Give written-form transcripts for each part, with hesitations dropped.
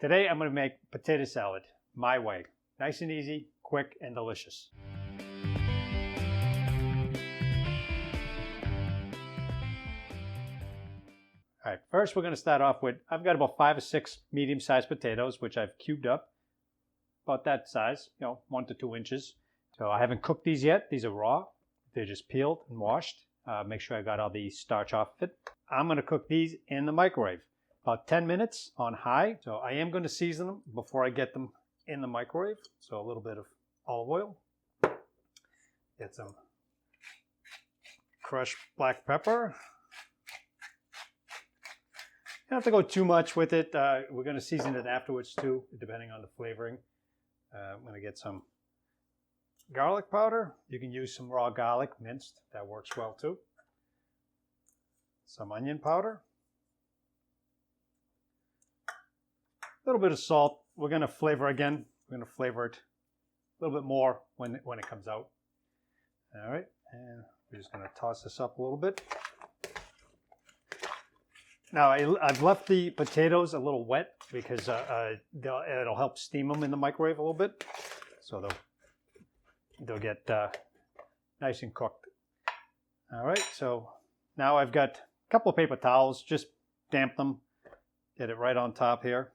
Today I'm going to make potato salad my way. Nice and easy, quick and delicious. All right, first we're going to start off with, I've got about 5 or 6 medium-sized potatoes, which I've cubed up. About that size, 1 to 2 inches. So I haven't cooked these yet. These are raw. They're just peeled and washed. Make sure I got all the starch off of it. I'm going to cook these in the microwave. About 10 minutes on high. So I am going to season them before I get them in the microwave. So a little bit of olive oil. Get some crushed black pepper. You don't have to go too much with it. We're going to season it afterwards too, depending on the flavoring. I'm going to get some garlic powder. You can use some raw garlic minced. That works well too. Some onion powder. A little bit of salt. We're going to flavor again. We're going to flavor it a little bit more when it comes out. All right. And we're just going to toss this up a little bit. Now, I've left the potatoes a little wet because it'll help steam them in the microwave a little bit. So they'll get nice and cooked. All right, so now I've got a couple of paper towels. Just damp them. Get it right on top here.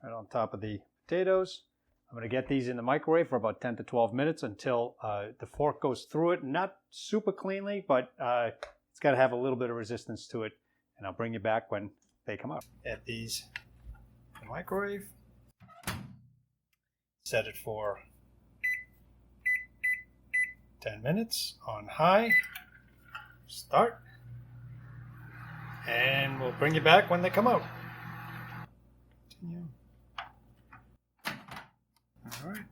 Right on top of the potatoes. I'm going to get these in the microwave for about 10 to 12 minutes until the fork goes through it. Not super cleanly, but it's got to have a little bit of resistance to it. And I'll bring you back when they come out. Add these in the microwave. Set it for 10 minutes on high. Start. And we'll bring you back when they come out. Continue. All right.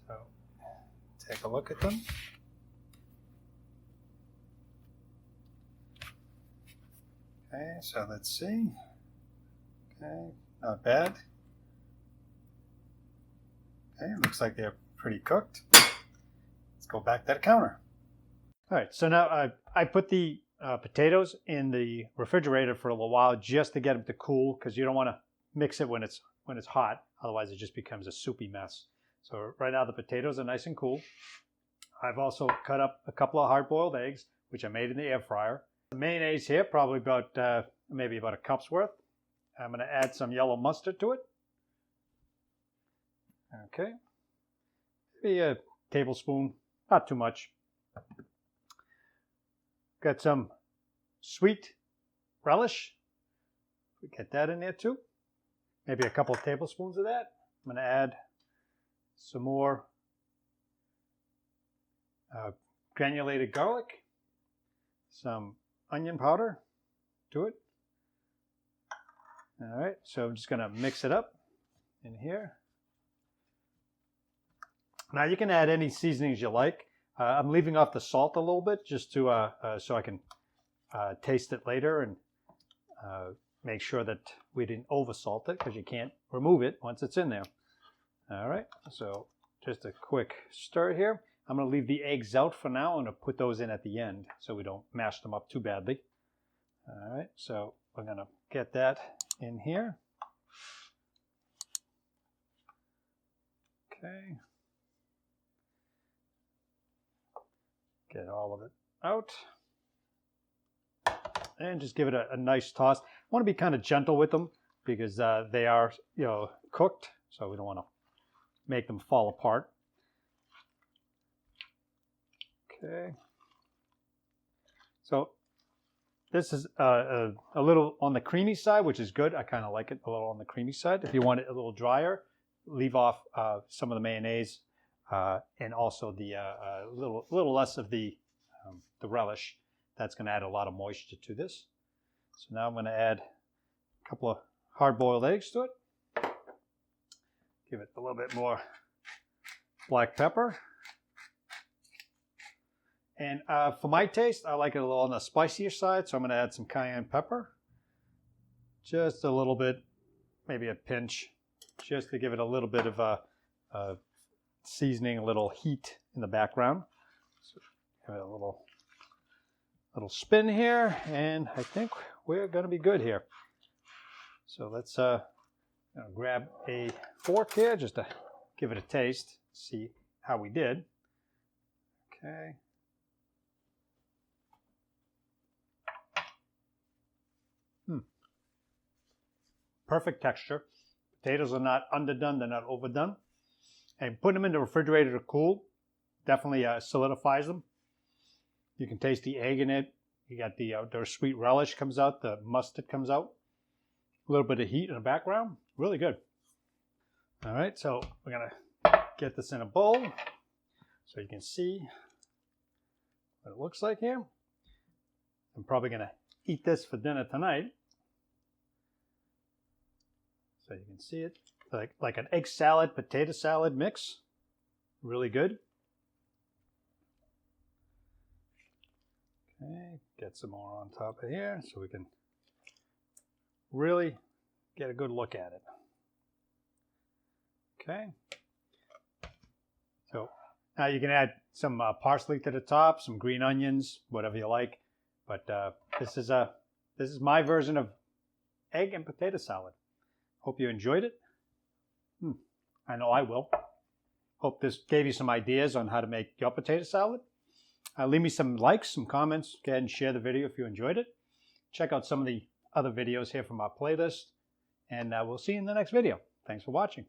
So take a look at them. Okay, so let's see. Okay, not bad. Okay, looks like they're pretty cooked. Let's go back to the counter. All right, so now I put the potatoes in the refrigerator for a little while just to get them to cool, because you don't want to mix it when it's hot. Otherwise, it just becomes a soupy mess. So right now the potatoes are nice and cool. I've also cut up a couple of hard-boiled eggs, which I made in the air fryer. The mayonnaise here, probably about maybe about a cup's worth. I'm going to add some yellow mustard to it. Okay, maybe a tablespoon, not too much. Got some sweet relish. We get that in there too. Maybe a couple of tablespoons of that. I'm going to add some more granulated garlic, some onion powder to it. All right, so I'm just going to mix it up in here. Now you can add any seasonings you like. I'm leaving off the salt a little bit just to so I can taste it later and make sure that we didn't over salt it, because you can't remove it once it's in there. All right, so just a quick stir here. I'm going to leave the eggs out for now. I'm going to put those in at the end so we don't mash them up too badly. All right, so we're going to get that in here. Okay. Get all of it out. And just give it a nice toss. I want to be kind of gentle with them because they are, cooked, so we don't want to make them fall apart. Okay. So this is a little on the creamy side, which is good. I kind of like it a little on the creamy side. If you want it a little drier, leave off some of the mayonnaise and also the little less of the relish. That's going to add a lot of moisture to this. So now I'm going to add a couple of hard-boiled eggs to it. Give it a little bit more black pepper. And for my taste, I like it a little on the spicier side, so I'm going to add some cayenne pepper. Just a little bit, maybe a pinch, just to give it a little bit of a seasoning, a little heat in the background. So give it a little spin here, and I think we're going to be good here. So let's I'll grab a fork here just to give it a taste, see how we did. Okay. Perfect texture. Potatoes are not underdone, they're not overdone. And putting them in the refrigerator to cool definitely solidifies them. You can taste the egg in it. You got the sweet relish comes out, the mustard comes out. A little bit of heat in the background. Really good. All right, so we're gonna get this in a bowl so you can see what it looks like here. I'm probably gonna eat this for dinner tonight. So you can see it like an egg salad, potato salad mix. Really good. Okay, get some more on top of here so we can really get a good look at it. Okay. So now you can add some parsley to the top, some green onions, whatever you like. But this is my version of egg and potato salad. Hope you enjoyed it. I know I will. Hope this gave you some ideas on how to make your potato salad. Leave me some likes, some comments. Go ahead and share the video if you enjoyed it. Check out some of the other videos here from our playlist. And we'll see you in the next video. Thanks for watching.